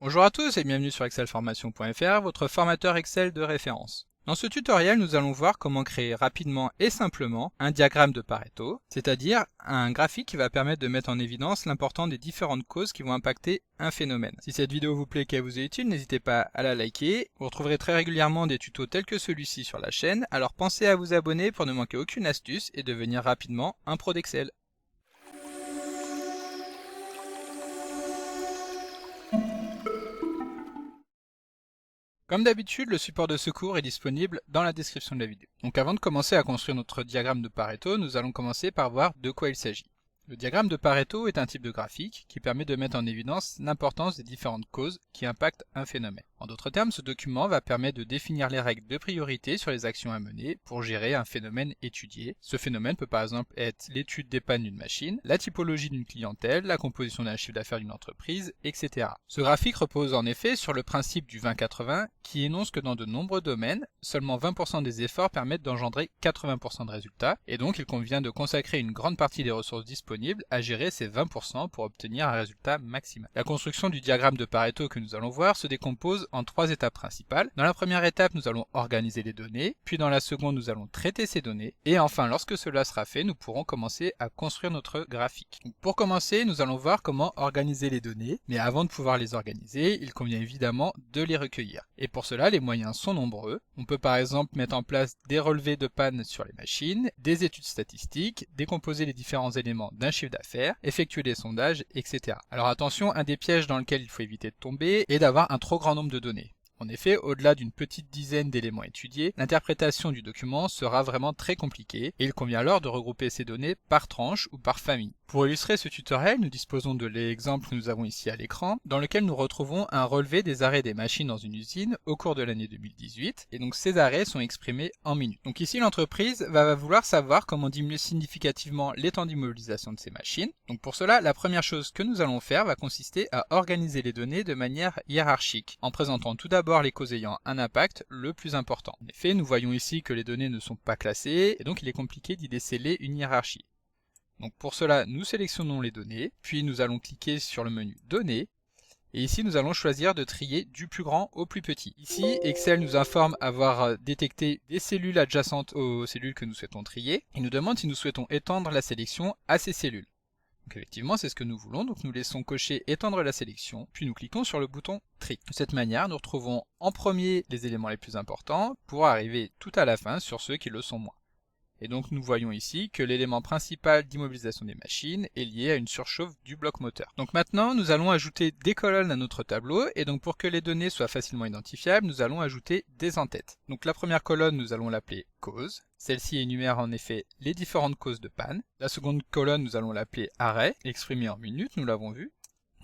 Bonjour à tous et bienvenue sur excelformation.fr, votre formateur Excel de référence. Dans ce tutoriel, nous allons voir comment créer rapidement et simplement un diagramme de Pareto, c'est-à-dire un graphique qui va permettre de mettre en évidence l'importance des différentes causes qui vont impacter un phénomène. Si cette vidéo vous plaît et qu'elle vous est utile, n'hésitez pas à la liker. Vous retrouverez très régulièrement des tutos tels que celui-ci sur la chaîne, alors pensez à vous abonner pour ne manquer aucune astuce et devenir rapidement un pro d'Excel. Comme d'habitude, le support de secours est disponible dans la description de la vidéo. Donc avant de commencer à construire notre diagramme de Pareto, nous allons commencer par voir de quoi il s'agit. Le diagramme de Pareto est un type de graphique qui permet de mettre en évidence l'importance des différentes causes qui impactent un phénomène. En d'autres termes, ce document va permettre de définir les règles de priorité sur les actions à mener pour gérer un phénomène étudié. Ce phénomène peut par exemple être l'étude des pannes d'une machine, la typologie d'une clientèle, la composition d'un chiffre d'affaires d'une entreprise, etc. Ce graphique repose en effet sur le principe du 20-80 qui énonce que dans de nombreux domaines, seulement 20% des efforts permettent d'engendrer 80% de résultats, et donc il convient de consacrer une grande partie des ressources disponibles à gérer ces 20% pour obtenir un résultat maximal. La construction du diagramme de Pareto que nous allons voir se décompose en 3 étapes principales. Dans la première étape, nous allons organiser les données, puis dans la seconde, nous allons traiter ces données, et enfin, lorsque cela sera fait, nous pourrons commencer à construire notre graphique. Donc, pour commencer, nous allons voir comment organiser les données, mais avant de pouvoir les organiser, il convient évidemment de les recueillir. Et pour cela, les moyens sont nombreux. On peut par exemple mettre en place des relevés de panne sur les machines, des études statistiques, décomposer les différents éléments d'un chiffre d'affaires, effectuer des sondages, etc. Alors attention, un des pièges dans lequel il faut éviter de tomber est d'avoir un trop grand nombre de données. En effet, au-delà d'une petite dizaine d'éléments étudiés, l'interprétation du document sera vraiment très compliquée et il convient alors de regrouper ces données par tranche ou par famille. Pour illustrer ce tutoriel, nous disposons de l'exemple que nous avons ici à l'écran, dans lequel nous retrouvons un relevé des arrêts des machines dans une usine au cours de l'année 2018, et donc ces arrêts sont exprimés en minutes. Donc ici, l'entreprise va vouloir savoir comment diminuer significativement les temps d'immobilisation de ces machines. Donc pour cela, la première chose que nous allons faire va consister à organiser les données de manière hiérarchique, en présentant tout d'abord les causes ayant un impact le plus important. En effet, nous voyons ici que les données ne sont pas classées, et donc il est compliqué d'y déceler une hiérarchie. Donc pour cela, nous sélectionnons les données, puis nous allons cliquer sur le menu Données, et ici nous allons choisir de trier du plus grand au plus petit. Ici, Excel nous informe avoir détecté des cellules adjacentes aux cellules que nous souhaitons trier, et nous demande si nous souhaitons étendre la sélection à ces cellules. Donc effectivement, c'est ce que nous voulons, donc nous laissons cocher étendre la sélection, puis nous cliquons sur le bouton tri. De cette manière, nous retrouvons en premier les éléments les plus importants, pour arriver tout à la fin sur ceux qui le sont moins. Et donc nous voyons ici que l'élément principal d'immobilisation des machines est lié à une surchauffe du bloc moteur. Donc maintenant, nous allons ajouter des colonnes à notre tableau, et donc pour que les données soient facilement identifiables, nous allons ajouter des en-têtes. Donc la première colonne, nous allons l'appeler cause. Celle-ci énumère en effet les différentes causes de panne. La seconde colonne, nous allons l'appeler arrêt, exprimée en minutes, nous l'avons vu.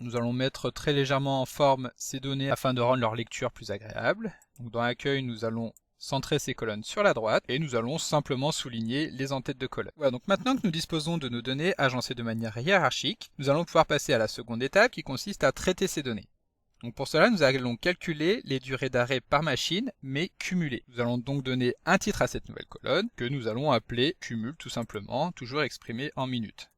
Nous allons mettre très légèrement en forme ces données afin de rendre leur lecture plus agréable. Donc dans accueil, nous allons centrer ces colonnes sur la droite, et nous allons simplement souligner les en-têtes de colonnes. Voilà, donc maintenant que nous disposons de nos données agencées de manière hiérarchique, nous allons pouvoir passer à la seconde étape qui consiste à traiter ces données. Donc pour cela, nous allons calculer les durées d'arrêt par machine, mais cumulées. Nous allons donc donner un titre à cette nouvelle colonne, que nous allons appeler cumul tout simplement, toujours exprimé en minutes.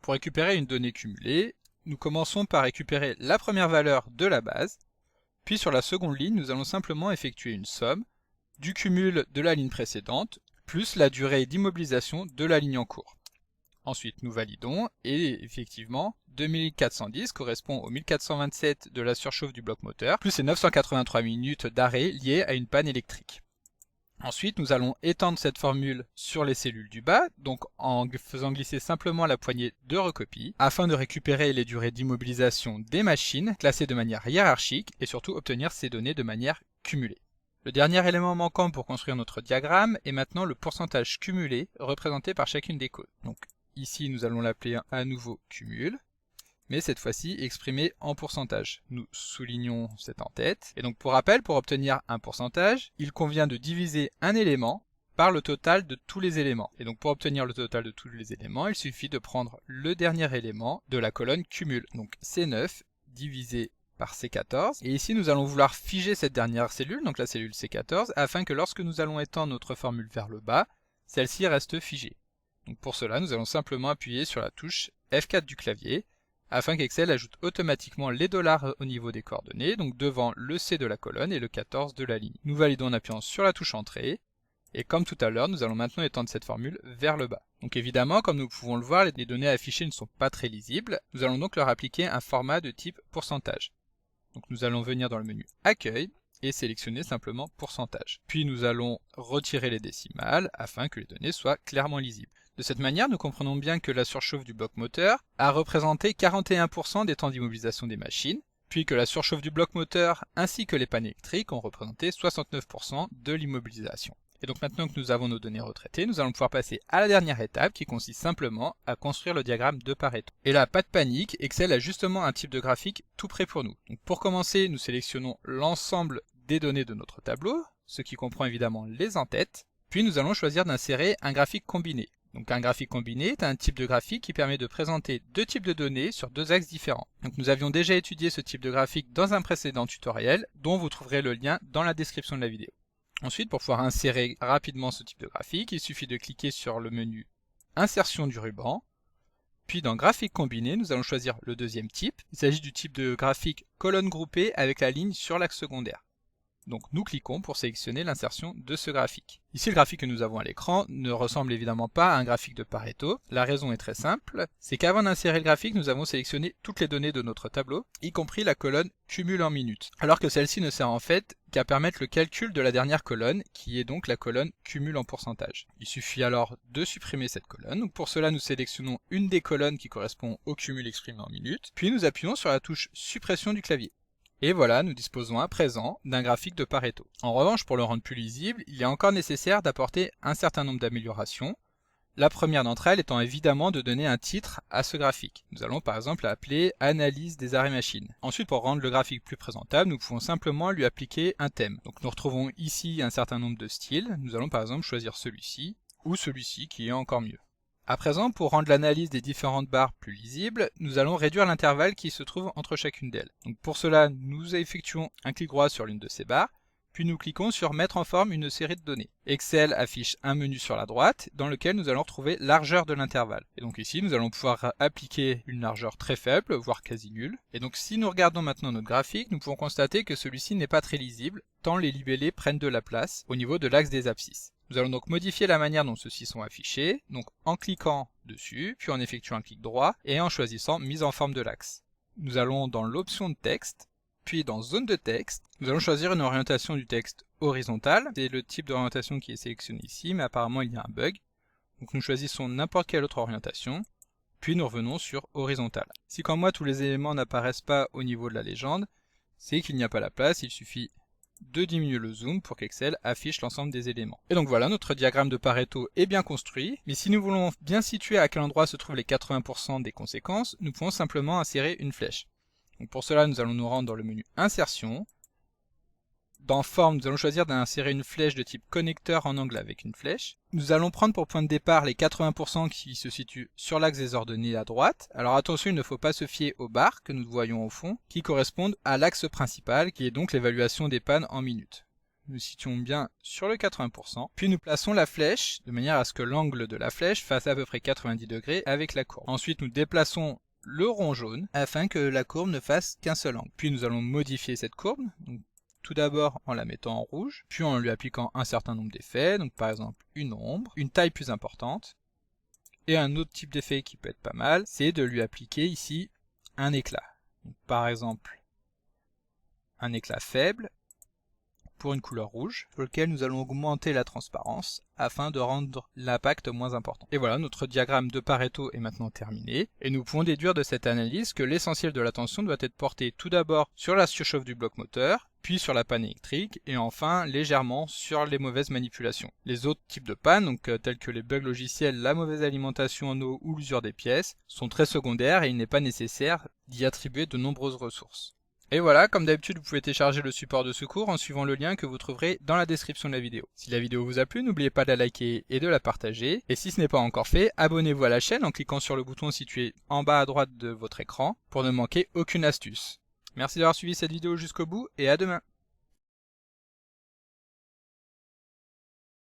Pour récupérer une donnée cumulée, nous commençons par récupérer la première valeur de la base, puis sur la seconde ligne, nous allons simplement effectuer une somme du cumul de la ligne précédente, plus la durée d'immobilisation de la ligne en cours. Ensuite, nous validons, et effectivement, 2410 correspond aux 1427 de la surchauffe du bloc moteur, plus les 983 minutes d'arrêt liées à une panne électrique. Ensuite, nous allons étendre cette formule sur les cellules du bas, donc en faisant glisser simplement la poignée de recopie, afin de récupérer les durées d'immobilisation des machines, classées de manière hiérarchique, et surtout obtenir ces données de manière cumulée. Le dernier élément manquant pour construire notre diagramme est maintenant le pourcentage cumulé représenté par chacune des causes. Donc ici nous allons l'appeler à nouveau cumul, mais cette fois-ci exprimé en pourcentage. Nous soulignons cette en-tête, et donc pour rappel, pour obtenir un pourcentage, il convient de diviser un élément par le total de tous les éléments. Et donc pour obtenir le total de tous les éléments, il suffit de prendre le dernier élément de la colonne cumul, donc C9 divisé par C14, et ici nous allons vouloir figer cette dernière cellule, donc la cellule C14, afin que lorsque nous allons étendre notre formule vers le bas, celle-ci reste figée. Donc pour cela, nous allons simplement appuyer sur la touche F4 du clavier, afin qu'Excel ajoute automatiquement les dollars au niveau des coordonnées, donc devant le C de la colonne et le 14 de la ligne. Nous validons en appuyant sur la touche Entrée, et comme tout à l'heure, nous allons maintenant étendre cette formule vers le bas. Donc évidemment, comme nous pouvons le voir, les données affichées ne sont pas très lisibles, nous allons donc leur appliquer un format de type pourcentage. Donc nous allons venir dans le menu Accueil, et sélectionner simplement pourcentage. Puis nous allons retirer les décimales afin que les données soient clairement lisibles. De cette manière, nous comprenons bien que la surchauffe du bloc moteur a représenté 41% des temps d'immobilisation des machines, puis que la surchauffe du bloc moteur ainsi que les pannes électriques ont représenté 69% de l'immobilisation. Et donc maintenant que nous avons nos données retraitées, nous allons pouvoir passer à la dernière étape qui consiste simplement à construire le diagramme de Pareto. Et là, pas de panique, Excel a justement un type de graphique tout prêt pour nous. Donc pour commencer, nous sélectionnons l'ensemble des données de notre tableau, ce qui comprend évidemment les en-têtes, puis nous allons choisir d'insérer un graphique combiné. Donc un graphique combiné est un type de graphique qui permet de présenter deux types de données sur deux axes différents. Donc nous avions déjà étudié ce type de graphique dans un précédent tutoriel, dont vous trouverez le lien dans la description de la vidéo. Ensuite, pour pouvoir insérer rapidement ce type de graphique, il suffit de cliquer sur le menu Insertion du ruban, puis dans Graphique combiné, nous allons choisir le deuxième type. Il s'agit du type de graphique colonne groupée avec la ligne sur l'axe secondaire. Donc nous cliquons pour sélectionner l'insertion de ce graphique. Ici, le graphique que nous avons à l'écran ne ressemble évidemment pas à un graphique de Pareto. La raison est très simple, c'est qu'avant d'insérer le graphique, nous avons sélectionné toutes les données de notre tableau, y compris la colonne cumul en minutes, alors que celle-ci ne sert en fait qu'à permettre le calcul de la dernière colonne, qui est donc la colonne cumul en pourcentage. Il suffit alors de supprimer cette colonne. Donc pour cela, nous sélectionnons une des colonnes qui correspond au cumul exprimé en minutes, puis nous appuyons sur la touche suppression du clavier. Et voilà, nous disposons à présent d'un graphique de Pareto. En revanche, pour le rendre plus lisible, il est encore nécessaire d'apporter un certain nombre d'améliorations. La première d'entre elles étant évidemment de donner un titre à ce graphique. Nous allons par exemple l'appeler Analyse des arrêts machines. Ensuite, pour rendre le graphique plus présentable, nous pouvons simplement lui appliquer un thème. Donc nous retrouvons ici un certain nombre de styles. Nous allons par exemple choisir celui-ci, ou celui-ci qui est encore mieux. À présent, pour rendre l'analyse des différentes barres plus lisible, nous allons réduire l'intervalle qui se trouve entre chacune d'elles. Donc pour cela, nous effectuons un clic droit sur l'une de ces barres, puis nous cliquons sur Mettre en forme une série de données. Excel affiche un menu sur la droite, dans lequel nous allons retrouver largeur de l'intervalle. Et donc ici, nous allons pouvoir appliquer une largeur très faible, voire quasi nulle. Et donc si nous regardons maintenant notre graphique, nous pouvons constater que celui-ci n'est pas très lisible, tant les libellés prennent de la place au niveau de l'axe des abscisses. Nous allons donc modifier la manière dont ceux-ci sont affichés, donc en cliquant dessus, puis en effectuant un clic droit, et en choisissant Mise en forme de l'axe. Nous allons dans l'option de texte, puis dans Zone de texte, nous allons choisir une orientation du texte horizontale. C'est le type d'orientation qui est sélectionné ici, mais apparemment il y a un bug. Donc nous choisissons n'importe quelle autre orientation, puis nous revenons sur horizontale. Si comme moi tous les éléments n'apparaissent pas au niveau de la légende, c'est qu'il n'y a pas la place, il suffit de diminuer le zoom pour qu'Excel affiche l'ensemble des éléments. Et donc voilà, notre diagramme de Pareto est bien construit, mais si nous voulons bien situer à quel endroit se trouvent les 80% des conséquences, nous pouvons simplement insérer une flèche. Donc pour cela, nous allons nous rendre dans le menu Insertion. Dans Forme, nous allons choisir d'insérer une flèche de type connecteur en angle avec une flèche. Nous allons prendre pour point de départ les 80% qui se situent sur l'axe des ordonnées à droite. Alors attention, il ne faut pas se fier aux barres que nous voyons au fond, qui correspondent à l'axe principal, qui est donc l'évaluation des pannes en minutes. Nous situons bien sur le 80%, puis nous plaçons la flèche de manière à ce que l'angle de la flèche fasse à peu près 90 degrés avec la courbe. Ensuite, nous déplaçons le rond jaune afin que la courbe ne fasse qu'un seul angle. Puis nous allons modifier cette courbe. Donc, tout d'abord en la mettant en rouge, puis en lui appliquant un certain nombre d'effets, donc par exemple une ombre, une taille plus importante, et un autre type d'effet qui peut être pas mal, c'est de lui appliquer ici un éclat. Donc, par exemple, un éclat faible pour une couleur rouge, sur lequel nous allons augmenter la transparence afin de rendre l'impact moins important. Et voilà, notre diagramme de Pareto est maintenant terminé, et nous pouvons déduire de cette analyse que l'essentiel de l'attention doit être porté tout d'abord sur la surchauffe du bloc moteur, puis sur la panne électrique, et enfin légèrement sur les mauvaises manipulations. Les autres types de pannes, donc tels que les bugs logiciels, la mauvaise alimentation en eau ou l'usure des pièces, sont très secondaires et il n'est pas nécessaire d'y attribuer de nombreuses ressources. Et voilà, comme d'habitude, vous pouvez télécharger le support de secours en suivant le lien que vous trouverez dans la description de la vidéo. Si la vidéo vous a plu, n'oubliez pas de la liker et de la partager. Et si ce n'est pas encore fait, abonnez-vous à la chaîne en cliquant sur le bouton situé en bas à droite de votre écran pour ne manquer aucune astuce. Merci d'avoir suivi cette vidéo jusqu'au bout et à demain.